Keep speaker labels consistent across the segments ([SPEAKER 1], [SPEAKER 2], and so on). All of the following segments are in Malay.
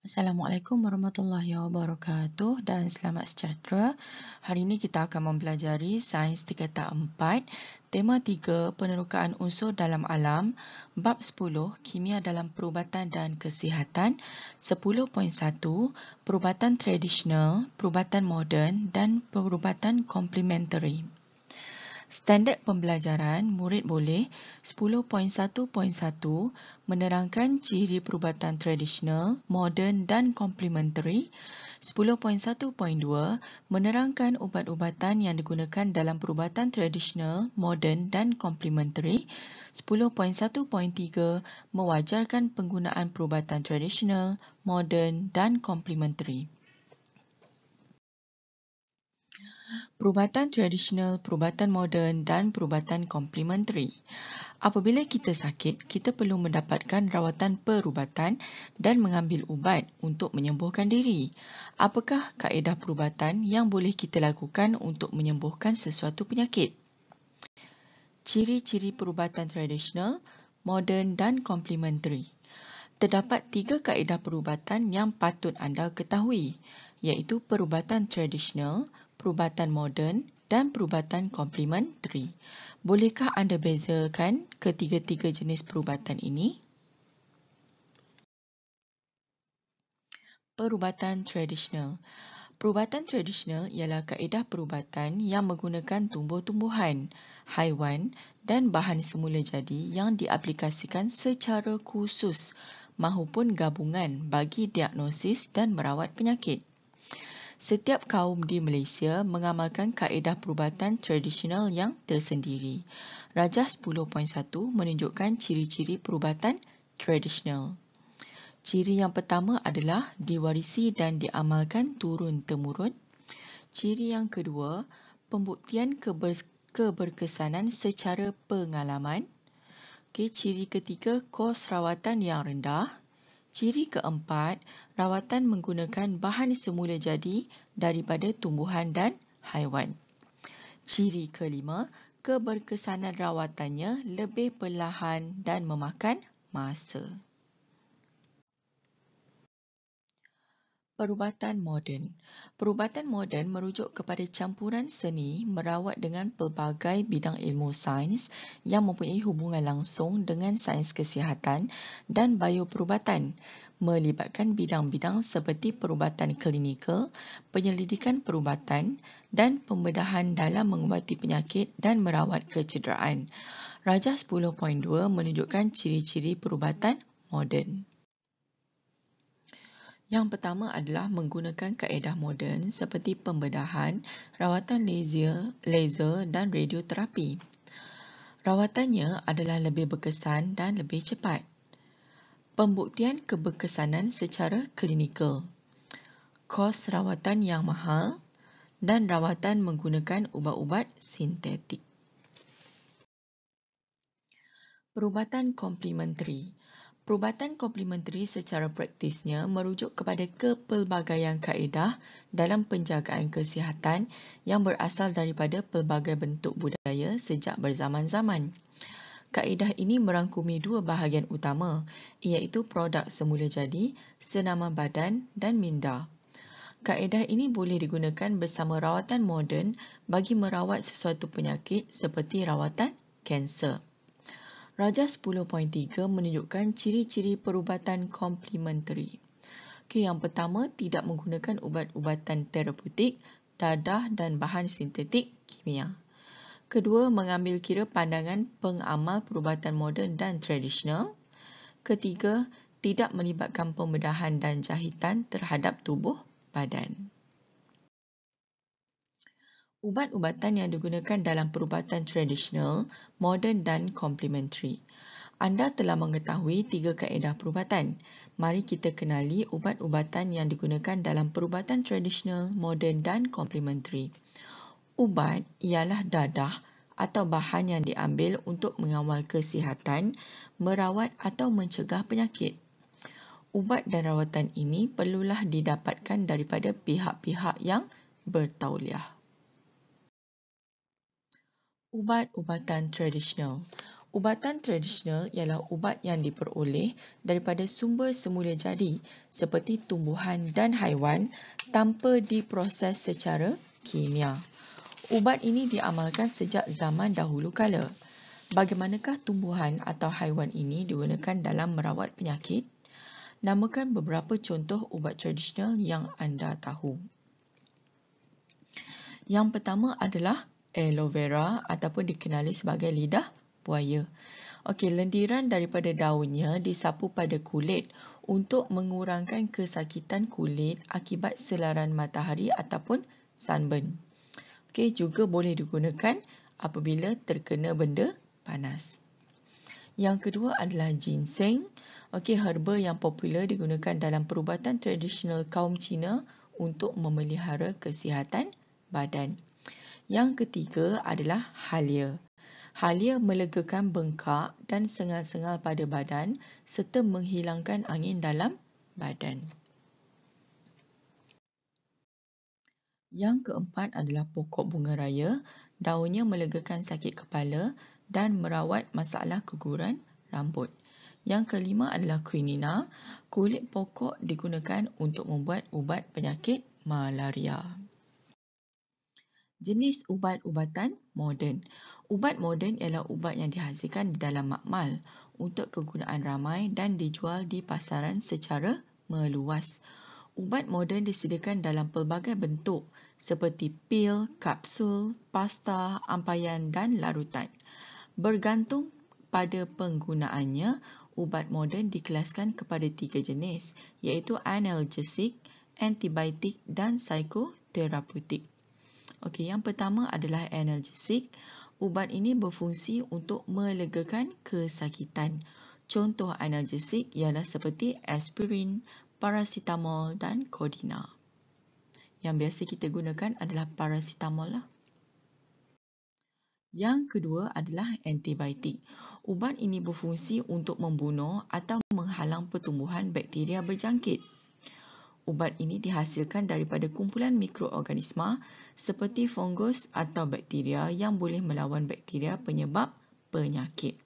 [SPEAKER 1] Assalamualaikum warahmatullahi wabarakatuh dan selamat sejahtera. Hari ini kita akan mempelajari Sains Tingkatan 4, tema 3, Penerokaan unsur dalam alam, bab 10, Kimia dalam perubatan dan kesihatan, 10.1, Perubatan tradisional, perubatan moden dan perubatan komplementari. Standard pembelajaran, murid boleh 10.1.1 menerangkan ciri perubatan tradisional, moden dan komplementari. 10.1.2 menerangkan ubat-ubatan yang digunakan dalam perubatan tradisional, moden dan komplementari. 10.1.3 mewajarkan penggunaan perubatan tradisional, moden dan komplementari. Perubatan tradisional, perubatan moden dan perubatan komplementari. Apabila kita sakit, kita perlu mendapatkan rawatan perubatan dan mengambil ubat untuk menyembuhkan diri. Apakah kaedah perubatan yang boleh kita lakukan untuk menyembuhkan sesuatu penyakit? Ciri-ciri perubatan tradisional, moden dan komplementari. Terdapat 3 kaedah perubatan yang patut anda ketahui, iaitu perubatan tradisional, perubatan moden dan perubatan komplementari. Bolehkah anda bezakan ketiga-tiga jenis perubatan ini? Perubatan tradisional. Perubatan tradisional ialah kaedah perubatan yang menggunakan tumbuh-tumbuhan, haiwan dan bahan semula jadi yang diaplikasikan secara khusus mahupun gabungan bagi diagnosis dan merawat penyakit. Setiap kaum di Malaysia mengamalkan kaedah perubatan tradisional yang tersendiri. Rajah 10.1 menunjukkan ciri-ciri perubatan tradisional. Ciri yang pertama adalah diwarisi dan diamalkan turun-temurun. Ciri yang kedua, pembuktian keberkesanan secara pengalaman. Ciri ketiga, kos rawatan yang rendah. Ciri keempat, rawatan menggunakan bahan semula jadi daripada tumbuhan dan haiwan. Ciri kelima, keberkesanan rawatannya lebih perlahan dan memakan masa. Perubatan moden. Perubatan moden merujuk kepada campuran seni merawat dengan pelbagai bidang ilmu sains yang mempunyai hubungan langsung dengan sains kesihatan dan bioperubatan, melibatkan bidang-bidang seperti perubatan klinikal, penyelidikan perubatan dan pembedahan dalam mengubati penyakit dan merawat kecederaan. Rajah 10.2 menunjukkan ciri-ciri perubatan moden. Yang pertama adalah menggunakan kaedah moden seperti pembedahan, rawatan laser dan radioterapi. Rawatannya adalah lebih berkesan dan lebih cepat. Pembuktian keberkesanan secara klinikal. Kos rawatan yang mahal dan rawatan menggunakan ubat-ubat sintetik. Perubatan komplementari. Perubatan komplementari secara praktisnya merujuk kepada kepelbagaian kaedah dalam penjagaan kesihatan yang berasal daripada pelbagai bentuk budaya sejak berzaman-zaman. Kaedah ini merangkumi 2 bahagian utama, iaitu produk semula jadi, senaman badan dan minda. Kaedah ini boleh digunakan bersama rawatan moden bagi merawat sesuatu penyakit seperti rawatan kanser. Rajah 10.3 menunjukkan ciri-ciri perubatan komplementari. Yang pertama, tidak menggunakan ubat-ubatan terapeutik, dadah dan bahan sintetik kimia. Kedua, mengambil kira pandangan pengamal perubatan moden dan tradisional. Ketiga, tidak melibatkan pembedahan dan jahitan terhadap tubuh badan. Ubat-ubatan yang digunakan dalam perubatan tradisional, moden dan komplementari. Anda telah mengetahui 3 kaedah perubatan. Mari kita kenali ubat-ubatan yang digunakan dalam perubatan tradisional, moden dan komplementari. Ubat ialah dadah atau bahan yang diambil untuk mengawal kesihatan, merawat atau mencegah penyakit. Ubat dan rawatan ini perlulah didapatkan daripada pihak-pihak yang bertauliah. Ubat-ubatan tradisional. Ubatan tradisional ialah ubat yang diperoleh daripada sumber semula jadi seperti tumbuhan dan haiwan tanpa diproses secara kimia. Ubat ini diamalkan sejak zaman dahulu kala. Bagaimanakah tumbuhan atau haiwan ini digunakan dalam merawat penyakit? Namakan beberapa contoh ubat tradisional yang anda tahu. Yang pertama adalah aloe vera ataupun dikenali sebagai lidah buaya. Okey, lendiran daripada daunnya disapu pada kulit untuk mengurangkan kesakitan kulit akibat selaran matahari ataupun sunburn. Okey, juga boleh digunakan apabila terkena benda panas. Yang kedua adalah ginseng. Okey, herba yang popular digunakan dalam perubatan tradisional kaum Cina untuk memelihara kesihatan badan. Yang ketiga adalah halia. Halia melegakan bengkak dan sengal-sengal pada badan serta menghilangkan angin dalam badan. Yang keempat adalah pokok bunga raya. Daunnya melegakan sakit kepala dan merawat masalah keguran rambut. Yang kelima adalah quinina. Kulit pokok digunakan untuk membuat ubat penyakit malaria. Jenis ubat-ubatan moden. Ubat moden ialah ubat yang dihasilkan di dalam makmal untuk kegunaan ramai dan dijual di pasaran secara meluas. Ubat moden disediakan dalam pelbagai bentuk seperti pil, kapsul, pasta, ampaian dan larutan. Bergantung pada penggunaannya, ubat moden dikelaskan kepada 3 jenis iaitu analgesik, antibiotik dan psikoterapeutik. Okey, yang pertama adalah analgesik. Ubat ini berfungsi untuk melegakan kesakitan. Contoh analgesik ialah seperti aspirin, paracetamol dan codeine. Yang biasa kita gunakan adalah paracetamol lah. Yang kedua adalah antibiotik. Ubat ini berfungsi untuk membunuh atau menghalang pertumbuhan bakteria berjangkit. Ubat ini dihasilkan daripada kumpulan mikroorganisma seperti fungus atau bakteria yang boleh melawan bakteria penyebab penyakit.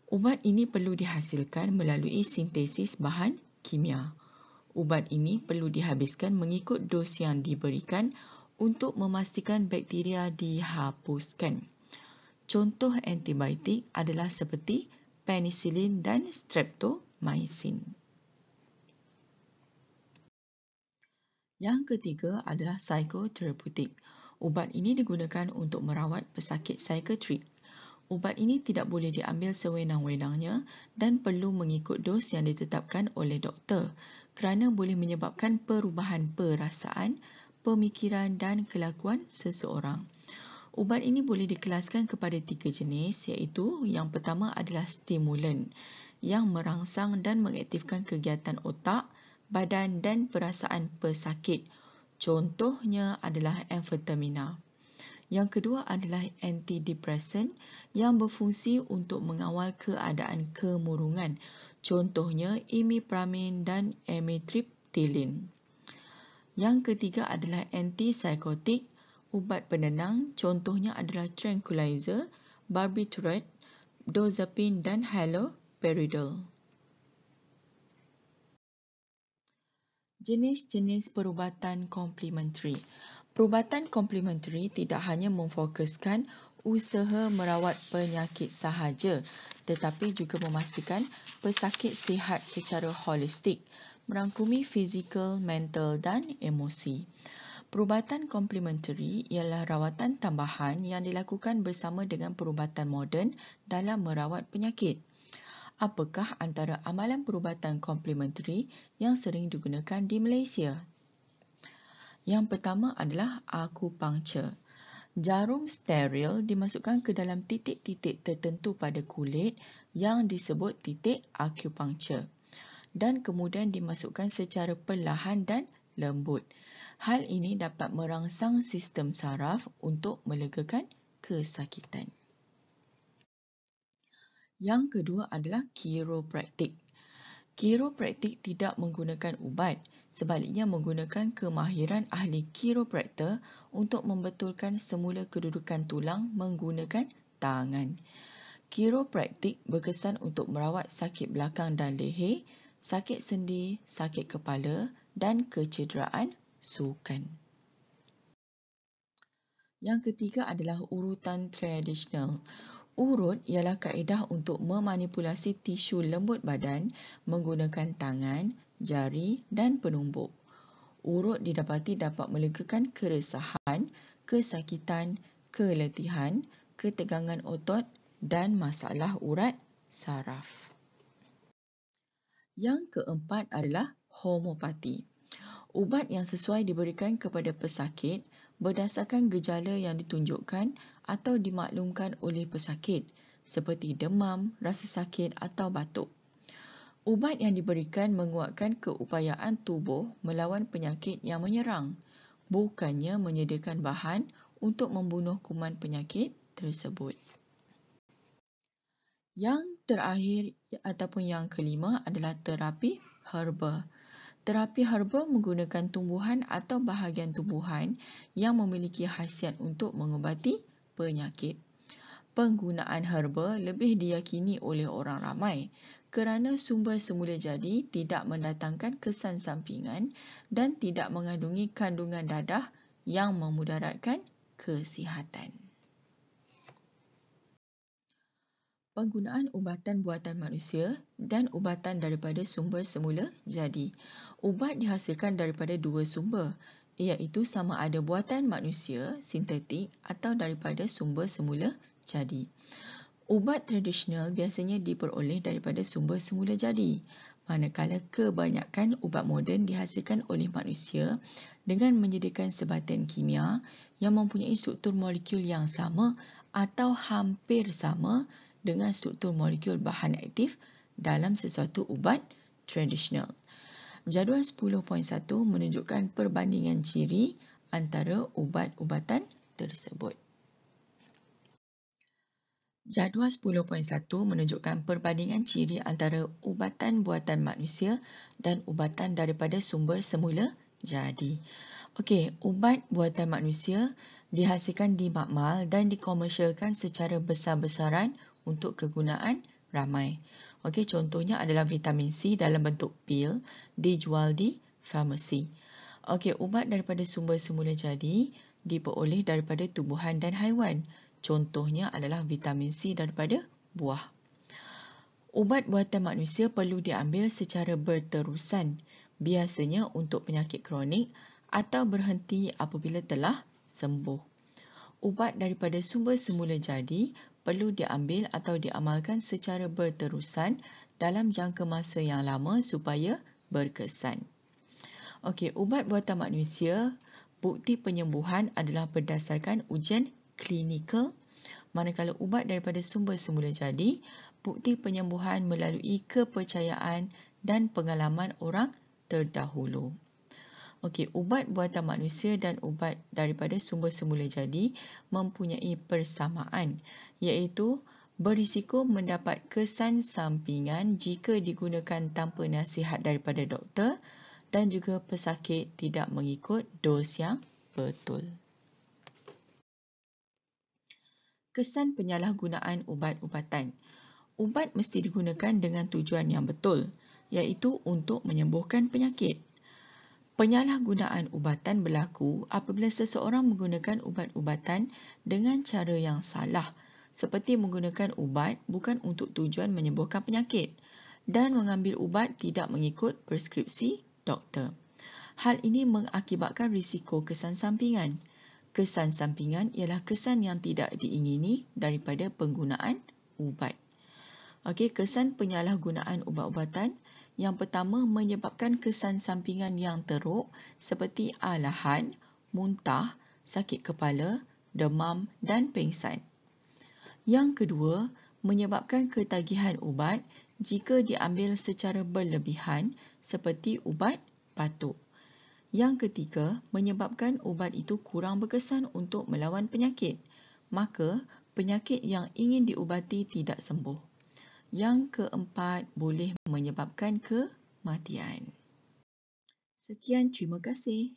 [SPEAKER 1] Ubat ini perlu dihasilkan melalui sintesis bahan kimia. Ubat ini perlu dihabiskan mengikut dos yang diberikan untuk memastikan bakteria dihapuskan. Contoh antibiotik adalah seperti penicillin dan streptomycin. Yang ketiga adalah psikoterapeutik. Ubat ini digunakan untuk merawat pesakit psikiatrik. Ubat ini tidak boleh diambil sewenang-wenangnya dan perlu mengikut dos yang ditetapkan oleh doktor kerana boleh menyebabkan perubahan perasaan, pemikiran dan kelakuan seseorang. Ubat ini boleh dikelaskan kepada 3 jenis iaitu yang pertama adalah stimulan yang merangsang dan mengaktifkan kegiatan otak, badan dan perasaan pesakit. Contohnya adalah amfetamina. Yang kedua adalah antidepresan yang berfungsi untuk mengawal keadaan kemurungan. Contohnya imipramine dan amitriptyline. Yang ketiga adalah antipsikotik, ubat penenang. Contohnya adalah tranquilizer, barbiturate, dozapine dan haloperidol. Jenis-jenis perubatan komplementari. Perubatan komplementari tidak hanya memfokuskan usaha merawat penyakit sahaja, tetapi juga memastikan pesakit sihat secara holistik, merangkumi fizikal, mental dan emosi. Perubatan komplementari ialah rawatan tambahan yang dilakukan bersama dengan perubatan moden dalam merawat penyakit. Apakah antara amalan perubatan komplementari yang sering digunakan di Malaysia? Yang pertama adalah akupunktur. Jarum steril dimasukkan ke dalam titik-titik tertentu pada kulit yang disebut titik akupunktur dan kemudian dimasukkan secara perlahan dan lembut. Hal ini dapat merangsang sistem saraf untuk melegakan kesakitan. Yang kedua adalah chiropraktik. Chiropraktik tidak menggunakan ubat, sebaliknya menggunakan kemahiran ahli chiropraktor untuk membetulkan semula kedudukan tulang menggunakan tangan. Kiropraktik berkesan untuk merawat sakit belakang dan leher, sakit sendi, sakit kepala dan kecederaan sukan. Yang ketiga adalah urutan tradisional. Urut ialah kaedah untuk memanipulasi tisu lembut badan menggunakan tangan, jari dan penumbuk. Urut didapati dapat melegakan keresahan, kesakitan, keletihan, ketegangan otot dan masalah urat saraf. Yang keempat adalah homeopati. Ubat yang sesuai diberikan kepada pesakit berdasarkan gejala yang ditunjukkan atau dimaklumkan oleh pesakit seperti demam, rasa sakit atau batuk. Ubat yang diberikan menguatkan keupayaan tubuh melawan penyakit yang menyerang, bukannya menyediakan bahan untuk membunuh kuman penyakit tersebut. Yang terakhir ataupun yang kelima adalah terapi herba. Terapi herba menggunakan tumbuhan atau bahagian tumbuhan yang memiliki khasiat untuk mengubati penyakit. Penggunaan herba lebih diyakini oleh orang ramai kerana sumber semula jadi tidak mendatangkan kesan sampingan dan tidak mengandungi kandungan dadah yang memudaratkan kesihatan. Penggunaan ubatan buatan manusia dan ubatan daripada sumber semula jadi. Ubat dihasilkan daripada dua sumber, iaitu sama ada buatan manusia, sintetik atau daripada sumber semula jadi. Ubat tradisional biasanya diperoleh daripada sumber semula jadi, manakala kebanyakan ubat moden dihasilkan oleh manusia dengan menyediakan sebatan kimia yang mempunyai struktur molekul yang sama atau hampir sama dengan struktur molekul bahan aktif dalam sesuatu ubat tradisional. Jadual 10.1 menunjukkan perbandingan ciri antara ubat-ubatan tersebut. Jadual 10.1 menunjukkan perbandingan ciri antara ubatan buatan manusia dan ubatan daripada sumber semula jadi. Okey, ubat buatan manusia dihasilkan di makmal dan dikomersialkan secara besar-besaran untuk kegunaan ramai. Okey, contohnya adalah vitamin C dalam bentuk pil dijual di farmasi. Okey, ubat daripada sumber semula jadi diperoleh daripada tumbuhan dan haiwan. Contohnya adalah vitamin C daripada buah. Ubat buatan manusia perlu diambil secara berterusan, biasanya untuk penyakit kronik atau berhenti apabila telah sembuh. Ubat daripada sumber semula jadi perlu diambil atau diamalkan secara berterusan dalam jangka masa yang lama supaya berkesan. Okey, ubat buatan manusia, bukti penyembuhan adalah berdasarkan ujian klinikal, manakala ubat daripada sumber semula jadi, bukti penyembuhan melalui kepercayaan dan pengalaman orang terdahulu. Okey, ubat buatan manusia dan ubat daripada sumber semula jadi mempunyai persamaan, iaitu berisiko mendapat kesan sampingan jika digunakan tanpa nasihat daripada doktor dan juga pesakit tidak mengikut dos yang betul. Kesan penyalahgunaan ubat-ubatan. Ubat mesti digunakan dengan tujuan yang betul, iaitu untuk menyembuhkan penyakit. Penyalahgunaan ubatan berlaku apabila seseorang menggunakan ubat-ubatan dengan cara yang salah, seperti menggunakan ubat bukan untuk tujuan menyembuhkan penyakit dan mengambil ubat tidak mengikut preskripsi doktor. Hal ini mengakibatkan risiko kesan sampingan. Kesan sampingan ialah kesan yang tidak diingini daripada penggunaan ubat. Okey, kesan penyalahgunaan ubat-ubatan. Yang pertama, menyebabkan kesan sampingan yang teruk seperti alahan, muntah, sakit kepala, demam dan pengsan. Yang kedua, menyebabkan ketagihan ubat jika diambil secara berlebihan seperti ubat batuk. Yang ketiga, menyebabkan ubat itu kurang berkesan untuk melawan penyakit, maka penyakit yang ingin diubati tidak sembuh. Yang keempat, boleh menyebabkan kematian. Sekian, terima kasih.